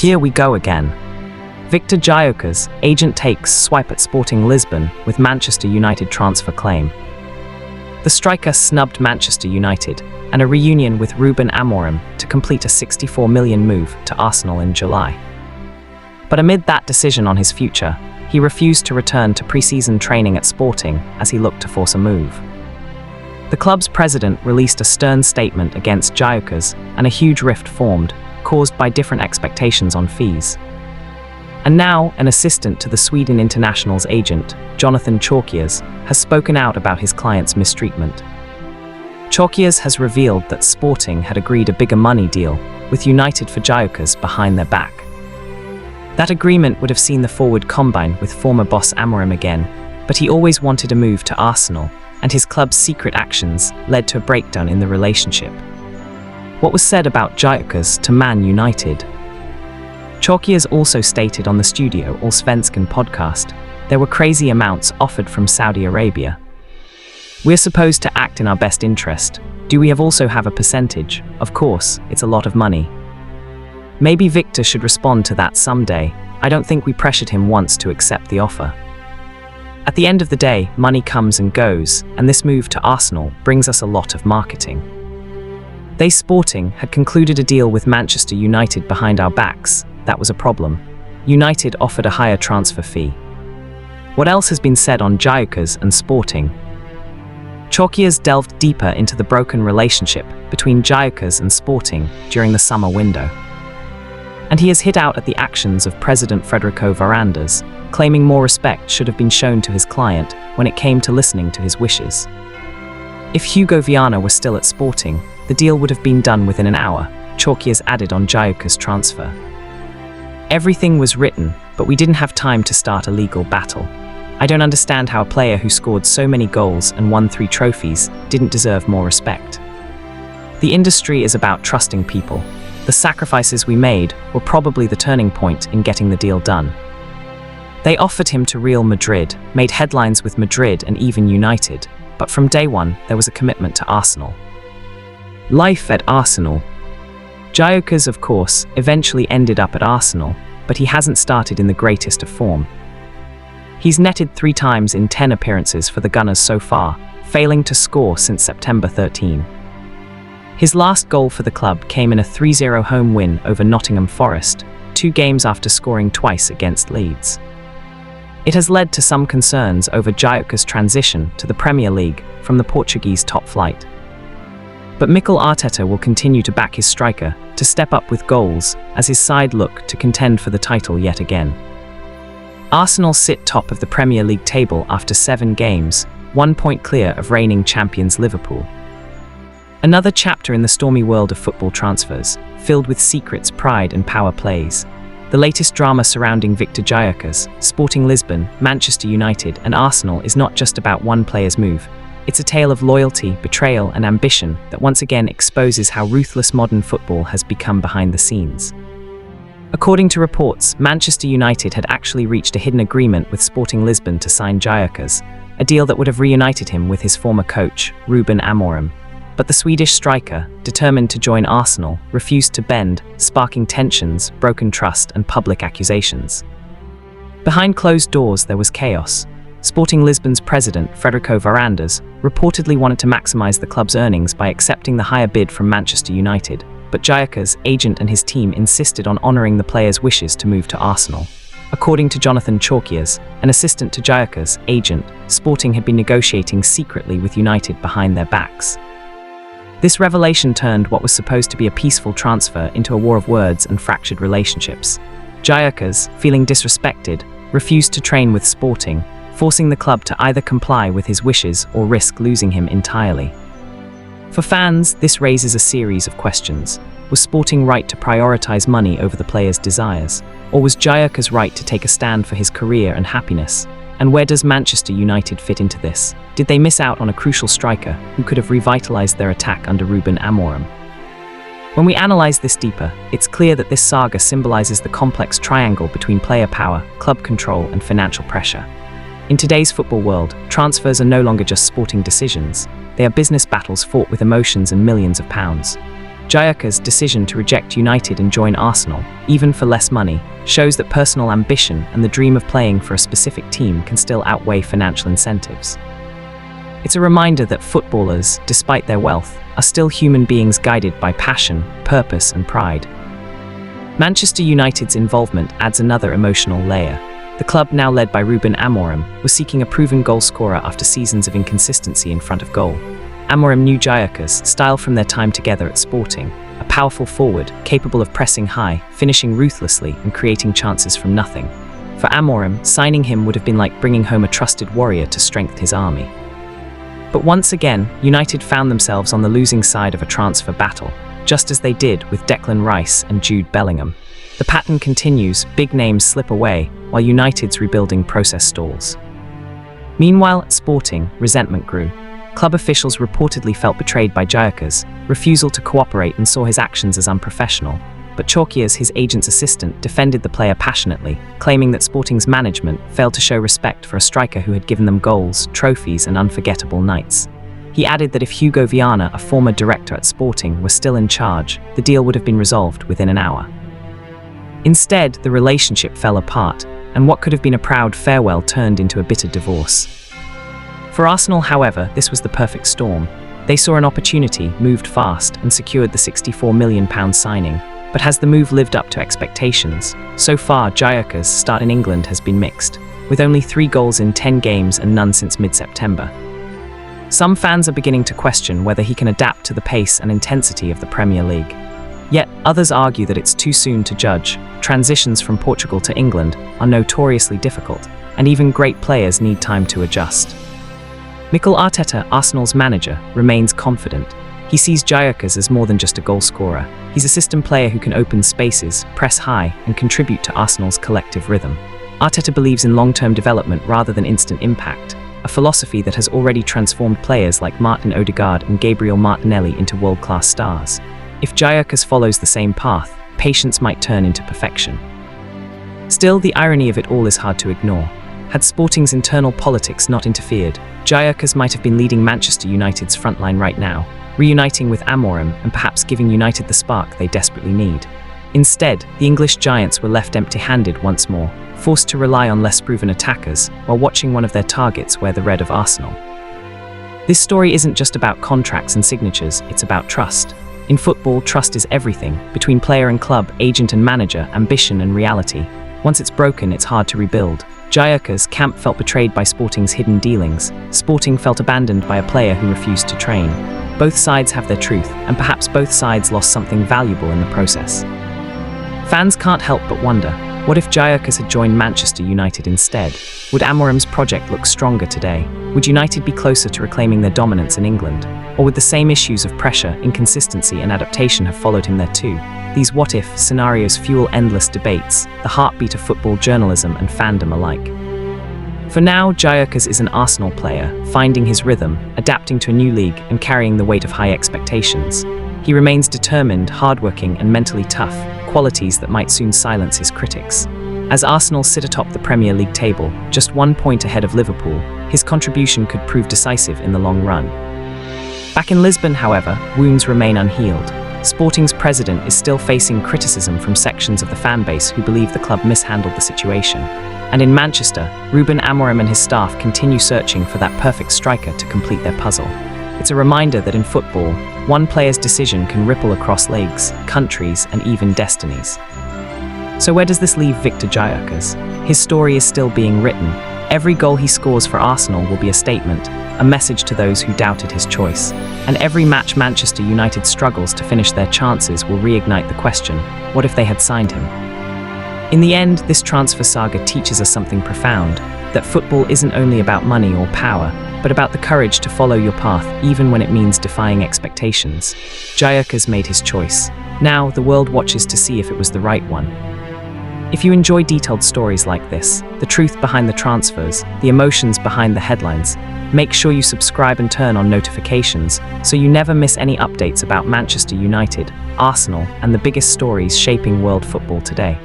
Here we go again. Viktor Gyokeres, agent takes swipe at Sporting Lisbon with Manchester United transfer claim. The striker snubbed Manchester United and a reunion with Ruben Amorim to complete a £64 million move to Arsenal in July. But amid that decision on his future, he refused to return to pre-season training at Sporting as he looked to force a move. The club's president released a stern statement against Gyokeres, and a huge rift formed, caused by different expectations on fees. And now, an assistant to the Sweden international's agent, Gyokeres, has spoken out about his client's mistreatment. Gyokeres has revealed that Sporting had agreed a bigger money deal with United for Gyokeres behind their back. That agreement would have seen the forward combine with former boss Amorim again, but he always wanted a move to Arsenal, and his club's secret actions led to a breakdown in the relationship. What was said about Gyokeres to Man United? Gyokeres also stated on the Studio Allsvenskan podcast, there were crazy amounts offered from Saudi Arabia. We're supposed to act in our best interest. Do we also have a percentage? Of course, it's a lot of money. Maybe Viktor should respond to that someday. I don't think we pressured him once to accept the offer. At the end of the day, money comes and goes, and this move to Arsenal brings us a lot of marketing. They Sporting had concluded a deal with Manchester United behind our backs. That was a problem. United offered a higher transfer fee. What else has been said on Gyokeres and Sporting? Gyokeres delved deeper into the broken relationship between Gyokeres and Sporting during the summer window. And he has hit out at the actions of President Federico Varandas, claiming more respect should have been shown to his client when it came to listening to his wishes. If Hugo Viana were still at Sporting, the deal would have been done within an hour, Gyokeres added on Gyokeres' transfer. Everything was written, but we didn't have time to start a legal battle. I don't understand how a player who scored so many goals and won 3 trophies didn't deserve more respect. The industry is about trusting people. The sacrifices we made were probably the turning point in getting the deal done. They offered him to Real Madrid, made headlines with Madrid and even United, but from day one there was a commitment to Arsenal. Life at Arsenal. Gyokeres, of course, eventually ended up at Arsenal, but he hasn't started in the greatest of form. He's netted 3 times in 10 appearances for the Gunners so far, failing to score since September 13. His last goal for the club came in a 3-0 home win over Nottingham Forest, 2 games after scoring twice against Leeds. It has led to some concerns over Gyokeres' transition to the Premier League from the Portuguese top flight. But Mikel Arteta will continue to back his striker to step up with goals as his side look to contend for the title yet again. Arsenal sit top of the Premier League table after 7 games, 1 point clear of reigning champions Liverpool. Another chapter in the stormy world of football transfers, filled with secrets, pride and power plays. The latest drama surrounding Viktor Gyokeres, Sporting Lisbon, Manchester United and Arsenal is not just about one player's move. It's a tale of loyalty, betrayal and ambition that once again exposes how ruthless modern football has become behind the scenes. According to reports, Manchester United had actually reached a hidden agreement with Sporting Lisbon to sign Gyokeres, a deal that would have reunited him with his former coach, Ruben Amorim. But the Swedish striker, determined to join Arsenal, refused to bend, sparking tensions, broken trust and public accusations. Behind closed doors there was chaos. Sporting Lisbon's president, Federico Varandas, reportedly wanted to maximize the club's earnings by accepting the higher bid from Manchester United, but Gyokeres' agent and his team insisted on honoring the player's wishes to move to Arsenal. According to Gyokeres, an assistant to Gyokeres' agent, Sporting had been negotiating secretly with United behind their backs. This revelation turned what was supposed to be a peaceful transfer into a war of words and fractured relationships. Gyokeres, feeling disrespected, refused to train with Sporting, forcing the club to either comply with his wishes or risk losing him entirely. For fans, this raises a series of questions. Was Sporting right to prioritize money over the player's desires? Or was Gyokeres right to take a stand for his career and happiness? And where does Manchester United fit into this? Did they miss out on a crucial striker who could have revitalized their attack under Ruben Amorim? When we analyze this deeper, it's clear that this saga symbolizes the complex triangle between player power, club control, and financial pressure. In today's football world, transfers are no longer just sporting decisions. They are business battles fought with emotions and millions of pounds. Gyokeres' decision to reject United and join Arsenal, even for less money, shows that personal ambition and the dream of playing for a specific team can still outweigh financial incentives. It's a reminder that footballers, despite their wealth, are still human beings guided by passion, purpose, and pride. Manchester United's involvement adds another emotional layer. The club, now led by Ruben Amorim, was seeking a proven goal-scorer after seasons of inconsistency in front of goal. Amorim knew Gyokeres' style from their time together at Sporting, a powerful forward, capable of pressing high, finishing ruthlessly, and creating chances from nothing. For Amorim, signing him would have been like bringing home a trusted warrior to strengthen his army. But once again, United found themselves on the losing side of a transfer battle, just as they did with Declan Rice and Jude Bellingham. The pattern continues, big names slip away, while United's rebuilding process stalls. Meanwhile, at Sporting, resentment grew. Club officials reportedly felt betrayed by Gyokeres' refusal to cooperate and saw his actions as unprofessional. But Gyokeres, his agent's assistant, defended the player passionately, claiming that Sporting's management failed to show respect for a striker who had given them goals, trophies, and unforgettable nights. He added that if Hugo Viana, a former director at Sporting, were still in charge, the deal would have been resolved within an hour. Instead, the relationship fell apart, and what could have been a proud farewell turned into a bitter divorce. For Arsenal, however, this was the perfect storm. They saw an opportunity, moved fast, and secured the £64 million signing. But has the move lived up to expectations? So far, Gyokeres' start in England has been mixed, with only 3 goals in 10 games and none since mid-September. Some fans are beginning to question whether he can adapt to the pace and intensity of the Premier League. Yet, others argue that it's too soon to judge. Transitions from Portugal to England are notoriously difficult, and even great players need time to adjust. Mikel Arteta, Arsenal's manager, remains confident. He sees Gyokeres as more than just a goal scorer. He's a system player who can open spaces, press high, and contribute to Arsenal's collective rhythm. Arteta believes in long-term development rather than instant impact, a philosophy that has already transformed players like Martin Odegaard and Gabriel Martinelli into world-class stars. If Gyokeres follows the same path, patience might turn into perfection. Still, the irony of it all is hard to ignore. Had Sporting's internal politics not interfered, Gyokeres might have been leading Manchester United's frontline right now, reuniting with Amorim and perhaps giving United the spark they desperately need. Instead, the English giants were left empty-handed once more, forced to rely on less proven attackers while watching one of their targets wear the red of Arsenal. This story isn't just about contracts and signatures, it's about trust. In football, trust is everything, between player and club, agent and manager, ambition and reality. Once it's broken, it's hard to rebuild. Gyokeres' camp felt betrayed by Sporting's hidden dealings. Sporting felt abandoned by a player who refused to train. Both sides have their truth, and perhaps both sides lost something valuable in the process. Fans can't help but wonder, what if Gyokeres had joined Manchester United instead? Would Amorim's project look stronger today? Would United be closer to reclaiming their dominance in England? Or would the same issues of pressure, inconsistency, and adaptation have followed him there too? These what-if scenarios fuel endless debates, the heartbeat of football journalism and fandom alike. For now, Gyokeres is an Arsenal player, finding his rhythm, adapting to a new league, and carrying the weight of high expectations. He remains determined, hardworking, and mentally tough, qualities that might soon silence his critics. As Arsenal sit atop the Premier League table, just 1 point ahead of Liverpool, his contribution could prove decisive in the long run. Back in Lisbon, however, wounds remain unhealed. Sporting's president is still facing criticism from sections of the fan base who believe the club mishandled the situation. And in Manchester, Ruben Amorim and his staff continue searching for that perfect striker to complete their puzzle. It's a reminder that in football, one player's decision can ripple across leagues, countries, and even destinies. So where does this leave Viktor Gyokeres? His story is still being written. Every goal he scores for Arsenal will be a statement, a message to those who doubted his choice. And every match Manchester United struggles to finish their chances will reignite the question, what if they had signed him? In the end, this transfer saga teaches us something profound, that football isn't only about money or power, but about the courage to follow your path even when it means defying expectations. Gyokeres made his choice. Now, the world watches to see if it was the right one. If you enjoy detailed stories like this, the truth behind the transfers, the emotions behind the headlines, make sure you subscribe and turn on notifications so you never miss any updates about Manchester United, Arsenal, and the biggest stories shaping world football today.